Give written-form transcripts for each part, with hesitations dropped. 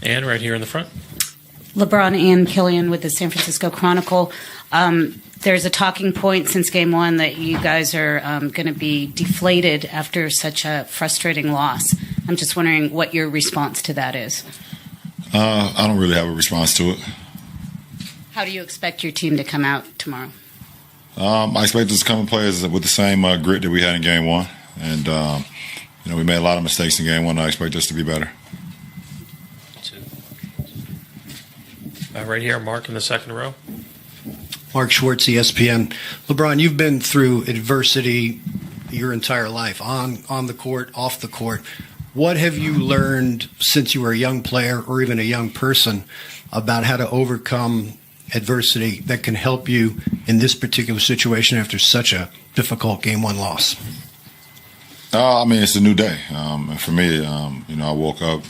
And right here in the front. LeBron and Killian with the San Francisco Chronicle. There's a talking point since game one that you guys are going to be deflated after such a frustrating loss. I'm just wondering what your response to that is. I don't really have a response to it. How do you expect your team to come out tomorrow? I expect us to come and play with the same grit that we had in game one. And, we made a lot of mistakes in game one. I expect us to be better. Right here, Mark in the second row. Mark Schwartz, ESPN. LeBron, you've been through adversity your entire life, on the court, off the court. What have you learned since you were a young player or even a young person about how to overcome adversity that can help you in this particular situation after such a difficult game one loss? It's a new day. And for me, I woke up,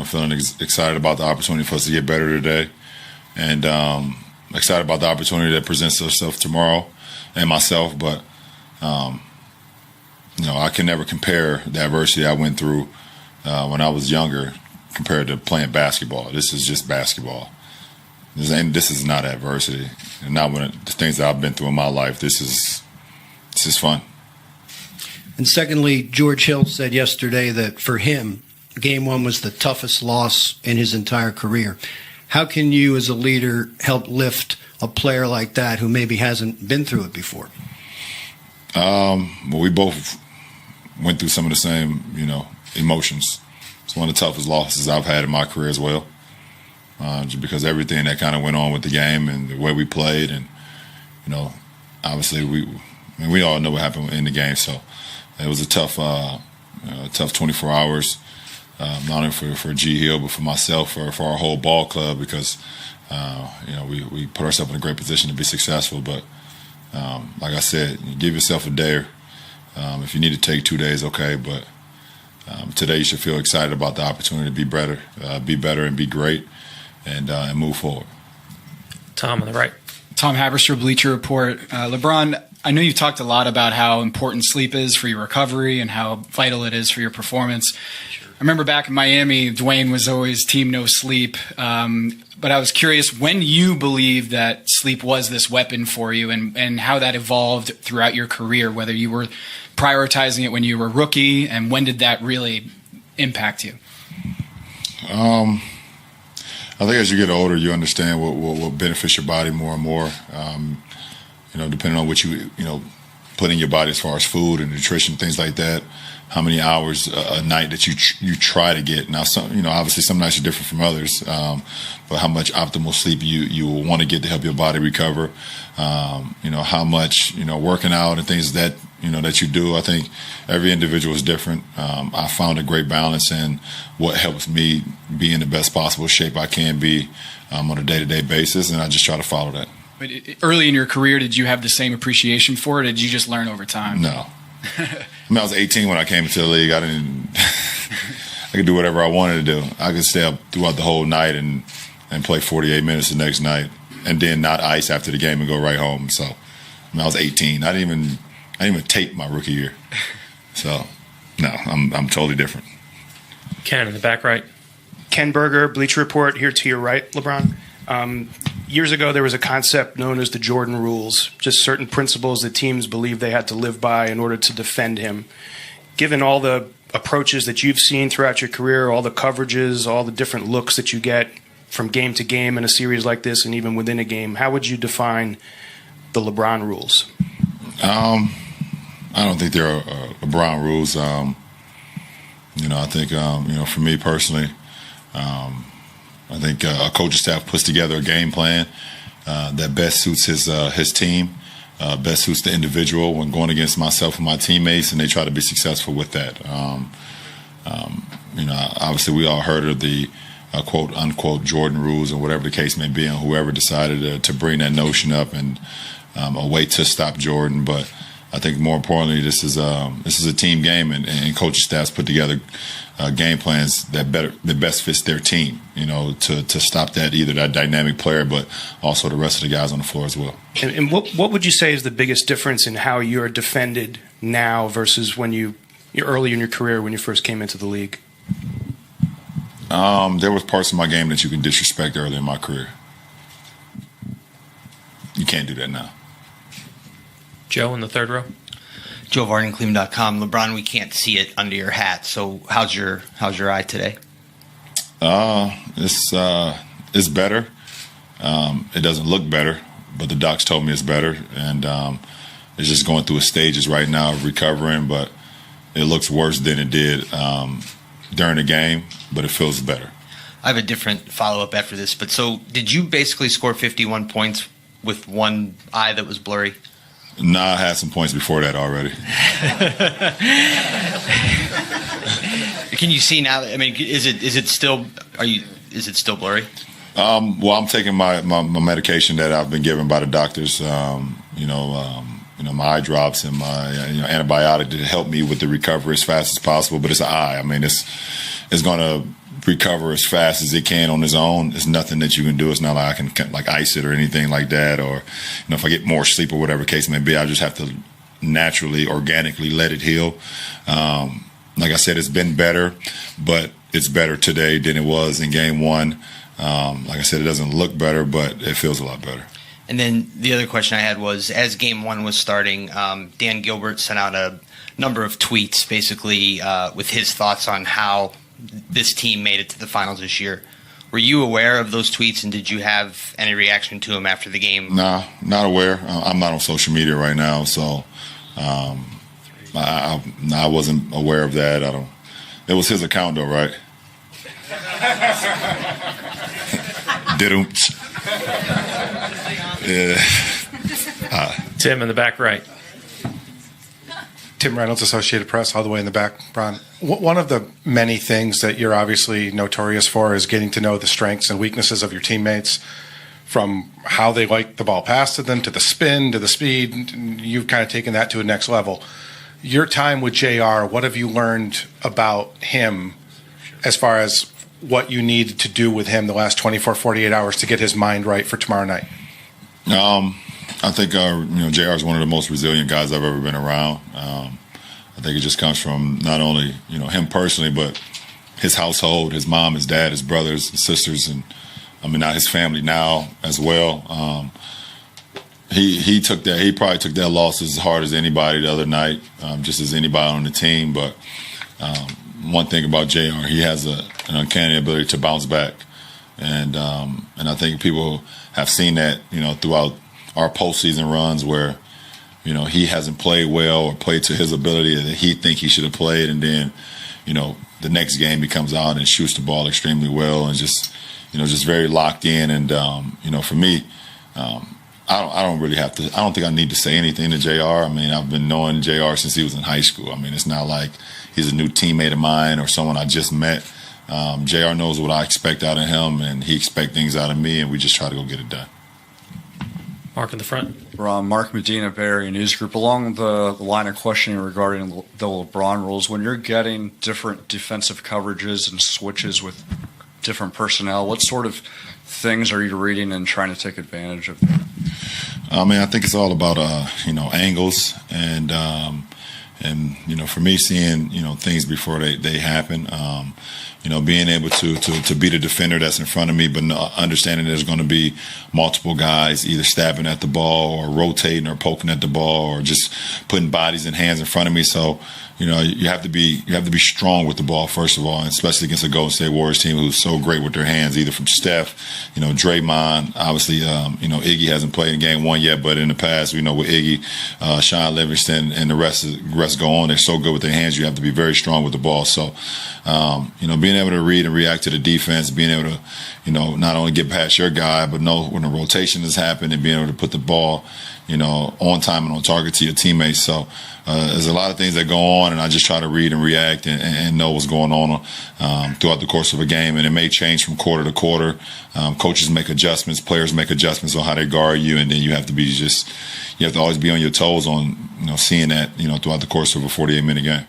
feeling excited about the opportunity for us to get better today. And excited about the opportunity that presents itself tomorrow and myself. But, I can never compare the adversity I went through when I was younger compared to playing basketball. This is just basketball. This is not adversity. And not when the things that I've been through in my life. This is fun. And secondly, George Hill said yesterday that for him, game one was the toughest loss in his entire career. How can you as a leader help lift a player like that who maybe hasn't been through it before? We both went through some of the same, emotions. It's one of the toughest losses I've had in my career as well. Just because everything that kind of went on with the game and the way we played, and obviously we all know what happened in the game. So it was a tough 24 hours, not only for G Hill but for myself, for our whole ball club, because we put ourselves in a great position to be successful. But like I said, you give yourself a day. If you need to take 2 days, okay. But today you should feel excited about the opportunity to be better, and be great. And move forward. Tom on the right. Tom Haberster, Bleacher Report. LeBron, I know you've talked a lot about how important sleep is for your recovery and how vital it is for your performance. Sure. I remember back in Miami, Dwayne was always team no sleep. But I was curious when you believed that sleep was this weapon for you and how that evolved throughout your career, whether you were prioritizing it when you were a rookie, and when did that really impact you? I think as you get older, you understand what benefits your body more and more. Depending on what you put in your body as far as food and nutrition, things like that. How many hours a night that you try to get. Now, obviously some nights are different from others, but how much optimal sleep you will want to get to help your body recover. How much working out and things that you do. I think every individual is different. I found a great balance in what helps me be in the best possible shape I can be on a day-to-day basis, and I just try to follow that. But early in your career, did you have the same appreciation for it, or did you just learn over time? No. I was 18 when I came into the league. I could do whatever I wanted to do. I could stay up throughout the whole night and play 48 minutes the next night, and then not ice after the game and go right home. So I was 18. I didn't even tape my rookie year. So no, I'm totally different. Ken in the back right. Ken Berger, Bleacher Report, here to your right, LeBron. Years ago, there was a concept known as the Jordan rules, just certain principles that teams believed they had to live by in order to defend him. Given all the approaches that you've seen throughout your career, all the coverages, all the different looks that you get from game to game in a series like this and even within a game, how would you define the LeBron rules? I don't think there are LeBron rules. I think, for me personally, I think a coaching staff puts together a game plan that best suits his team, best suits the individual when going against myself and my teammates, and they try to be successful with that. Obviously we all heard of the quote unquote Jordan rules or whatever the case may be, and whoever decided to bring that notion up and a way to stop Jordan. But I think more importantly, this is a team game, and coaching staffs put together game plans that best fits their team, to stop either that dynamic player, but also the rest of the guys on the floor as well. And what would you say is the biggest difference in how you're defended now versus when you're early in your career when you first came into the league? There was parts of my game that you can disrespect early in my career. You can't do that now. Joe in the third row. Joe VardenCleveland.com. LeBron, we can't see it under your hat. So how's your eye today? It's better. It doesn't look better, but the docs told me it's better, and it's just going through stages right now of recovering. But it looks worse than it did during the game, but it feels better. I have a different follow-up after this. But so did you basically score 51 points with one eye that was blurry? Nah, I had some points before that already. Can you see now? I mean, is it still blurry? Well, I'm taking my medication that I've been given by the doctors. My eye drops and my antibiotic to help me with the recovery as fast as possible. But it's an eye. I mean, it's going to recover as fast as it can on its own. There's nothing that you can do. It's not like I can like ice it or anything like that. Or if I get more sleep or whatever case may be, I just have to naturally, organically let it heal. Like I said, it's been better, but it's better today than it was in game one. Like I said, it doesn't look better, but it feels a lot better. And then the other question I had was, as game one was starting, Dan Gilbert sent out a number of tweets basically with his thoughts on how this team made it to the finals this year. Were you aware of those tweets, and did you have any reaction to them after the game? Nah, not aware. I'm not on social media right now, so I wasn't aware of that. It was his account, though, right? Didn't. Yeah. Tim in the back right. Tim Reynolds, Associated Press, all the way in the back, Bron. One of the many things that you're obviously notorious for is getting to know the strengths and weaknesses of your teammates, from how they like the ball passed to them, to the spin, to the speed. You've kind of taken that to a next level. Your time with JR, what have you learned about him as far as what you needed to do with him the last 24, 48 hours to get his mind right for tomorrow night? I think JR is one of the most resilient guys I've ever been around. I think it just comes from not only him personally, but his household, his mom, his dad, his brothers, his sisters, and now his family now as well. He took that. He probably took that loss as hard as anybody the other night, just as anybody on the team. But one thing about JR, he has an uncanny ability to bounce back, and I think people have seen that throughout our postseason runs where he hasn't played well or played to his ability that he think he should have played, and then the next game he comes out and shoots the ball extremely well and just very locked in. And for me, I don't really have to. I don't think I need to say anything to JR. I mean, I've been knowing JR since he was in high school. I mean, it's not like he's a new teammate of mine or someone I just met. JR knows what I expect out of him, and he expects things out of me, and we just try to go get it done. Mark in the front. Mark Medina, Bay Area News Group. Along the line of questioning regarding the LeBron rules, when you're getting different defensive coverages and switches with different personnel, what sort of things are you reading and trying to take advantage of? I mean, I think it's all about angles and for me, seeing things before they happen. Being able to be the defender that's in front of me, but understanding there's going to be multiple guys either stabbing at the ball or rotating or poking at the ball or just putting bodies and hands in front of me. So you have to be strong with the ball first of all, and especially against a Golden State Warriors team who's so great with their hands, either from Steph, Draymond. Obviously, Iggy hasn't played in game one yet, but in the past, with Iggy, Sean Livingston, and the rest go on. They're so good with their hands. You have to be very strong with the ball. So, being able to read and react to the defense, being able to, not only get past your guy, but know when the rotation has happened and being able to put the ball, on time and on target to your teammates. So there's a lot of things that go on, and I just try to read and react and know what's going on throughout the course of a game. And it may change from quarter to quarter. Coaches make adjustments, players make adjustments on how they guard you, and then you have to always be on your toes on seeing that throughout the course of a 48-minute game.